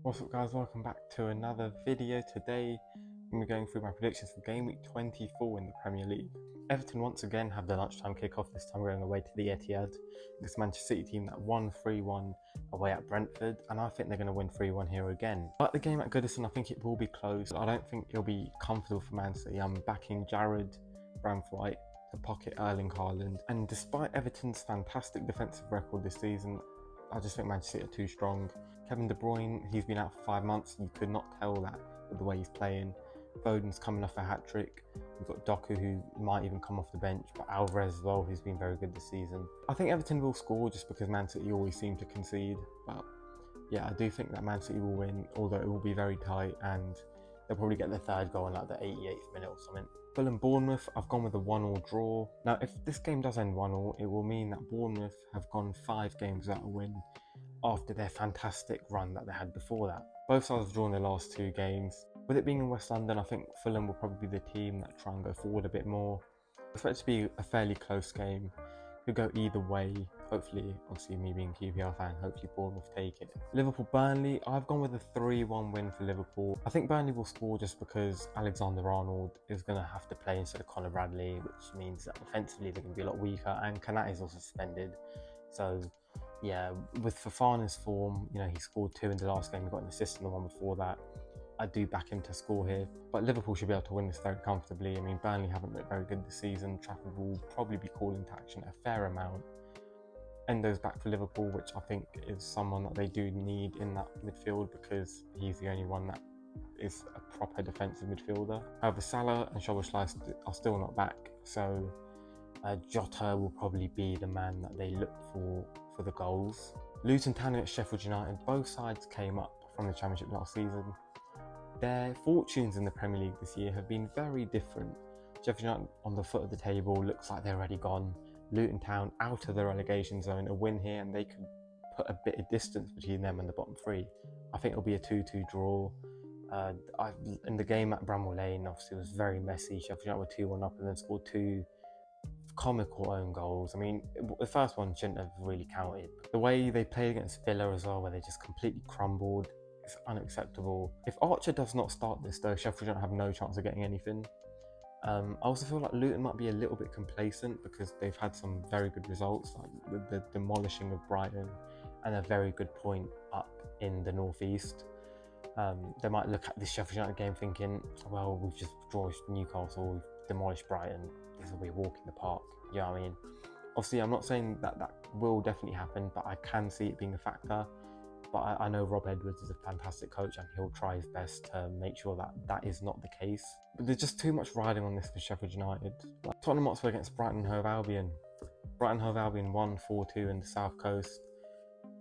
What's up guys, welcome back to another video. Today I'm going through my predictions for game week 24 in the Premier League. Everton once again have their lunchtime kickoff, this time going away to the Etihad. This Manchester City team that won 3-1 away at Brentford, and I think they're going to win 3-1 here again. Like the game at Goodison, I think it will be close. I don't think it'll be comfortable for Man City. I'm backing Jared Bramthwaite to pocket Erling Haaland, and despite Everton's fantastic defensive record this season, I just think Manchester City are too strong. Kevin De Bruyne, he's been out for 5 months. You could not tell that with the way he's playing. Foden's coming off a hat-trick. You've got Doku, who might even come off the bench, but Alvarez as well, who's been very good this season. I think Everton will score just because Man City always seem to concede. But yeah, I do think that Man City will win, although it will be very tight and they'll probably get the third goal in like the 88th minute or something. Fulham Bournemouth, I've gone with a 1-1 draw. Now, if this game does end 1-1, it will mean that Bournemouth have gone 5 games without a win after their fantastic run that they had before that. Both sides have drawn their last 2 games. With it being in West London, I think Fulham will probably be the team that try and go forward a bit more. I expect it to be a fairly close game. Could go either way. Hopefully, obviously me being a QPR fan, hopefully Bournemouth take it. Liverpool-Burnley, I've gone with a 3-1 win for Liverpool. I think Burnley will score just because Alexander-Arnold is going to have to play instead of Conor Bradley, which means that offensively they're going to be a lot weaker, and Kanat is also suspended. So yeah, with Fofana's form, you know, he scored 2 in the last game, he got an assist in the one before that. I do back him to score here, but Liverpool should be able to win this very comfortably. I mean, Burnley haven't looked very good this season. Trafford will probably be calling to action a fair amount. Endo's back for Liverpool, which I think is someone that they do need in that midfield because he's the only one that is a proper defensive midfielder. However, Salah and Szoboszlai are still not back, so Jota will probably be the man that they look for the goals. Luton Town at Sheffield United, both sides came up from the Championship last season. Their fortunes in the Premier League this year have been very different. Sheffield United on the foot of the table, looks like they're already gone. Luton Town out of the relegation zone, a win here and they could put a bit of distance between them and the bottom 3. I think it'll be a 2-2 draw. In the game at Bramall Lane, obviously it was very messy. Sheffield United were 2-1 up and then scored 2 comical own goals. I mean, the first one shouldn't have really counted. The way they played against Villa as well, where they just completely crumbled, it's unacceptable. If Archer does not start this though, Sheffield don't have no chance of getting anything. I also feel like Luton might be a little bit complacent because they've had some very good results, like the demolishing of Brighton and a very good point up in the northeast. They might look at this Sheffield United game thinking, well, we've just drawn Newcastle, we've demolished Brighton, this will be a walk in the park. You know what I mean? Obviously, I'm not saying that will definitely happen, but I can see it being a factor. But I know Rob Edwards is a fantastic coach and he'll try his best to make sure that that is not the case. But there's just too much riding on this for Sheffield United. Like Tottenham Hotspur against Brighton and Hove Albion. Brighton and Hove Albion won 4-2 in the South Coast.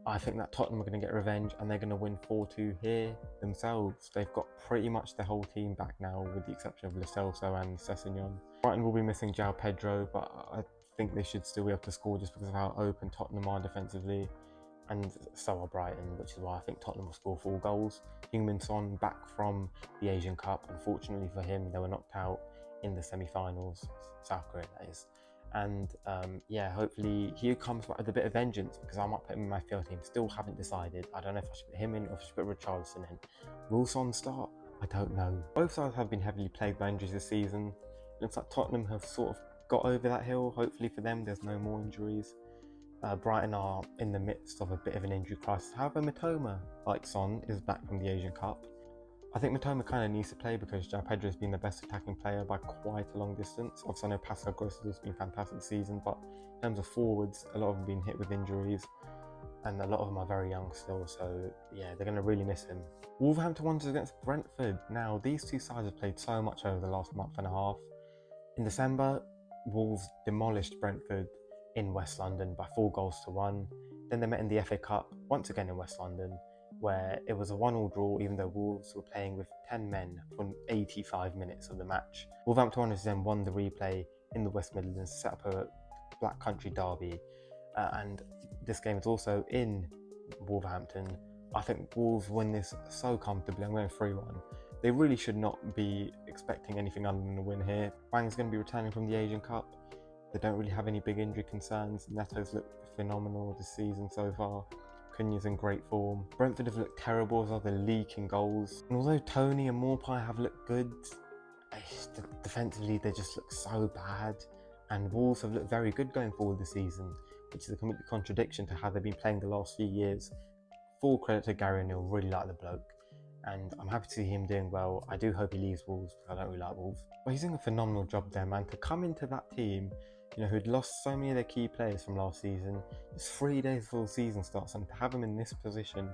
I think that Tottenham are going to get revenge and they're going to win 4-2 here themselves. They've got pretty much their whole team back now with the exception of Lo Celso and Sessegnon. Brighton will be missing João Pedro, but I think they should still be able to score just because of how open Tottenham are defensively. And so are Brighton, which is why I think Tottenham will score 4 goals. Heung-min Son back from the Asian Cup. Unfortunately for him, they were knocked out in the semi-finals, South Korea that is. And yeah, hopefully he comes back with a bit of vengeance because I might put him in my field team. Still haven't decided. I don't know if I should put him in or if I should put Richarlison in. Will Son start? I don't know. Both sides have been heavily plagued by injuries this season. It looks like Tottenham have sort of got over that hill. Hopefully for them, there's no more injuries. Brighton are in the midst of a bit of an injury crisis. However, Mitoma, like Son, is back from the Asian Cup. I think Mitoma kind of needs to play because João Pedro has been the best attacking player by quite a long distance. Obviously, I know Pascal Gross has been fantastic this season, but in terms of forwards, a lot of them have been hit with injuries, and a lot of them are very young still, so yeah, they're going to really miss him. Wolverhampton Wanderers against Brentford. Now, these two sides have played so much over the last month and a half. In December, Wolves demolished Brentford in West London by 4-1. Then they met in the FA Cup, once again in West London, where it was a 1-1 draw even though Wolves were playing with 10 men for 85 minutes of the match. Wolverhampton Wanderers then won the replay in the West Midlands, set up a Black Country derby, and this game is also in Wolverhampton. I think Wolves win this so comfortably. I'm going 3-1. They really should not be expecting anything other than a win here. Wang's going to be returning from the Asian Cup. They don't really have any big injury concerns. Neto's looked phenomenal this season so far. Cunha's in great form. Brentford have looked terrible as well, they're leaking goals. And although Tony and Maupay have looked good, defensively they just look so bad. And Wolves have looked very good going forward this season, which is a complete contradiction to how they've been playing the last few years. Full credit to Gary O'Neill, really like the bloke. And I'm happy to see him doing well. I do hope he leaves Wolves because I don't really like Wolves. But he's doing a phenomenal job there, man. To come into that team, who'd lost so many of their key players from last season, just 3 days before the season starts, and to have him in this position.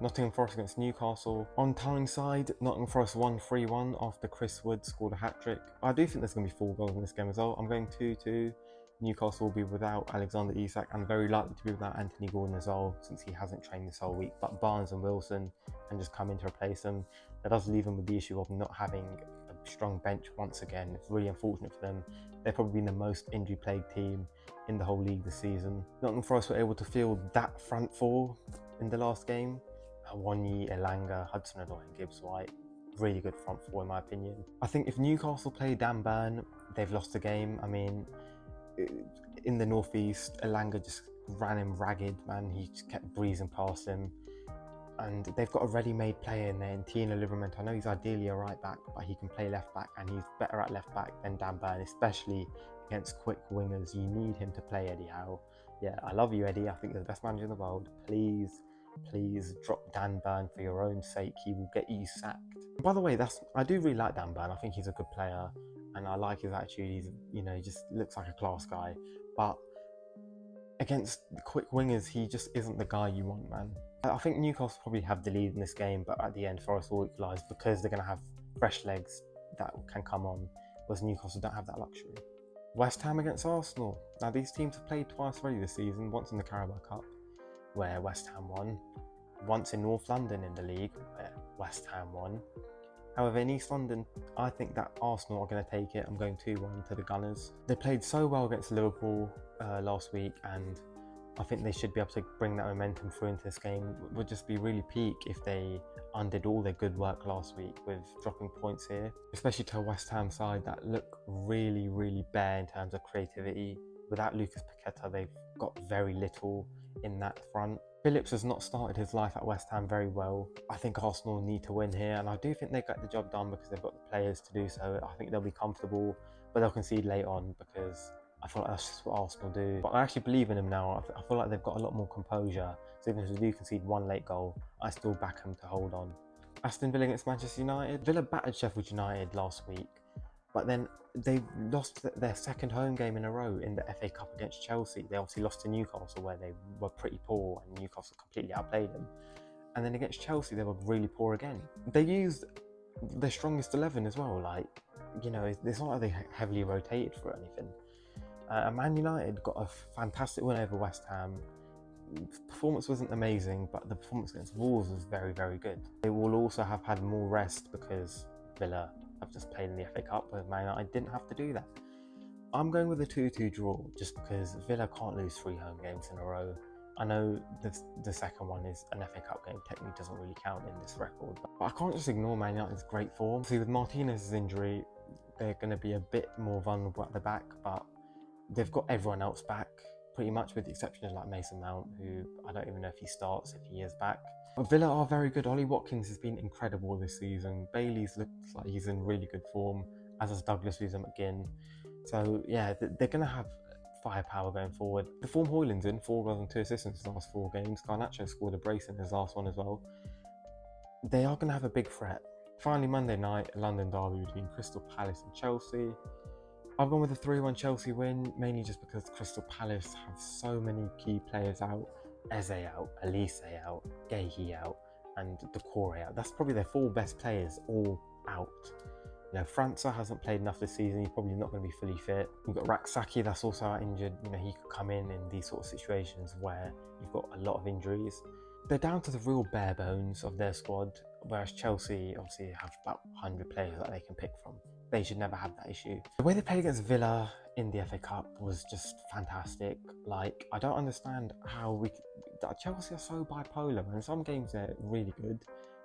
Nottingham Forest against Newcastle. On Tyneside, Nottingham Forest won 3-1 after Chris Wood scored a hat-trick. I do think there's going to be 4 goals in this game as well. I'm going 2-2. Newcastle will be without Alexander Isak and very likely to be without Anthony Gordon as well, since he hasn't trained this whole week. But Barnes and Wilson can just come in to replace him. That does leave them with the issue of not having a strong bench once again. It's really unfortunate for them. They've probably been the most injury-plagued team in the whole league this season. Nottingham Forest were able to field that front 4 in the last game. Awoniyi, Elanga, Hudson-Odoi and Gibbs-White. Really good front 4 in my opinion. I think if Newcastle play Dan Burn, they've lost the game. I mean, in the northeast, Elanga just ran him ragged, man. He just kept breezing past him. And they've got a ready-made player in there in Tino Livramento. I know he's ideally a right back, but he can play left back, and he's better at left back than Dan Burn, especially against quick wingers. You need him to play Eddie Howe. Yeah, I love you, Eddie. I think you're the best manager in the world. Please drop Dan Burn for your own sake. He will get you sacked. By the way, I do really like Dan Burn. I think he's a good player, and I like his attitude. He just looks like a class guy. But against quick wingers, he just isn't the guy you want, man. I think Newcastle probably have the lead in this game, but at the end, Forest will equalise because they're going to have fresh legs that can come on, whereas Newcastle don't have that luxury. West Ham against Arsenal. Now, these teams have played twice already this season, once in the Carabao Cup, where West Ham won, once in North London in the league, where West Ham won. However, in East London, I think that Arsenal are going to take it. I'm going 2-1 to the Gunners. They played so well against Liverpool last week, and I think they should be able to bring that momentum through into this game. It would just be really peak if they undid all their good work last week with dropping points here, especially to a West Ham side that look really, really bare in terms of creativity. Without Lucas Paqueta, they've got very little in that front. Phillips has not started his life at West Ham very well. I think Arsenal need to win here, and I do think they get the job done because they've got the players to do so. I think they'll be comfortable, but they'll concede late on because I feel like that's just what Arsenal do. But I actually believe in them now. I feel like they've got a lot more composure. So even if they do concede 1 late goal, I still back them to hold on. Aston Villa against Manchester United. Villa battered Sheffield United last week, but then they lost their second home game in a row in the FA Cup against Chelsea. They obviously lost to Newcastle, where they were pretty poor and Newcastle completely outplayed them. And then against Chelsea, they were really poor again. They used their strongest 11 as well. It's not like they heavily rotated for anything. Man United got a fantastic win over West Ham. Performance wasn't amazing, but the performance against Wolves was very, very good. They will also have had more rest because Villa have just played in the FA Cup, where Man United didn't have to do that. I'm going with a 2-2 draw just because Villa can't lose 3 home games in a row. I know the second one is an FA Cup game, technically doesn't really count in this record, but I can't just ignore Man United's great form. See, with Martinez's injury, they're going to be a bit more vulnerable at the back, but they've got everyone else back, pretty much with the exception of Mason Mount, who I don't even know if he starts if he is back. But Villa are very good. Ollie Watkins has been incredible this season. Bailey's looks like he's in really good form, as is Douglas Luiz McGinn. So yeah, they're going to have firepower going forward. The form Hoyland's in, 4 goals and 2 assists in his last 4 games. Garnacho scored a brace in his last one as well. They are going to have a big threat. Finally, Monday night, a London derby between Crystal Palace and Chelsea. I've gone with a 3-1 Chelsea win, mainly just because Crystal Palace have so many key players out. Eze out, Elise out, Gehi out, and Decore out. That's probably their 4 best players all out. França hasn't played enough this season. He's probably not going to be fully fit. You've got Raksaki that's also out injured. He could come in these sort of situations where you've got a lot of injuries. They're down to the real bare bones of their squad, whereas Chelsea obviously have about 100 players that they can pick from. They should never have that issue. The way they played against Villa in the FA Cup was just fantastic. I don't understand how Chelsea are so bipolar, man. Some games they're really good,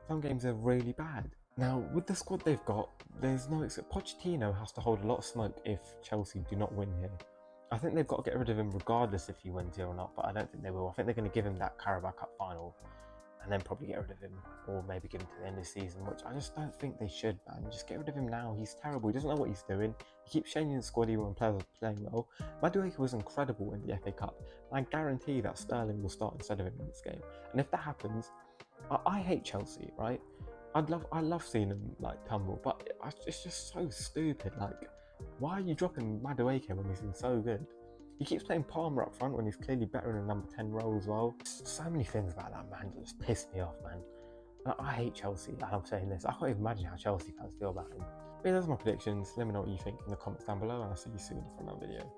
some games they're really bad. Now, with the squad they've got, there's no except Pochettino has to hold a lot of smoke if Chelsea do not win here. I think they've got to get rid of him regardless if he wins it or not, but I don't think they will. I think they're going to give him that Carabao Cup final and then probably get rid of him, or maybe give him to the end of the season, which I just don't think they should, man. Just get rid of him now. He's terrible. He doesn't know what he's doing. He keeps changing the squad even when players are playing well. Madueke was incredible in the FA Cup. I guarantee that Sterling will start instead of him in this game. And if that happens, I hate Chelsea, right? I love seeing them like tumble, but it's just so stupid. Like, why are you dropping Madueke when he's been so good? He keeps playing Palmer up front when he's clearly better in a number 10 role as well. So many things about that man that just piss me off, man. I hate Chelsea, and I'm saying this. I can't even imagine how Chelsea fans feel about him. But yeah, those are my predictions. Let me know what you think in the comments down below, and I'll see you soon for another video.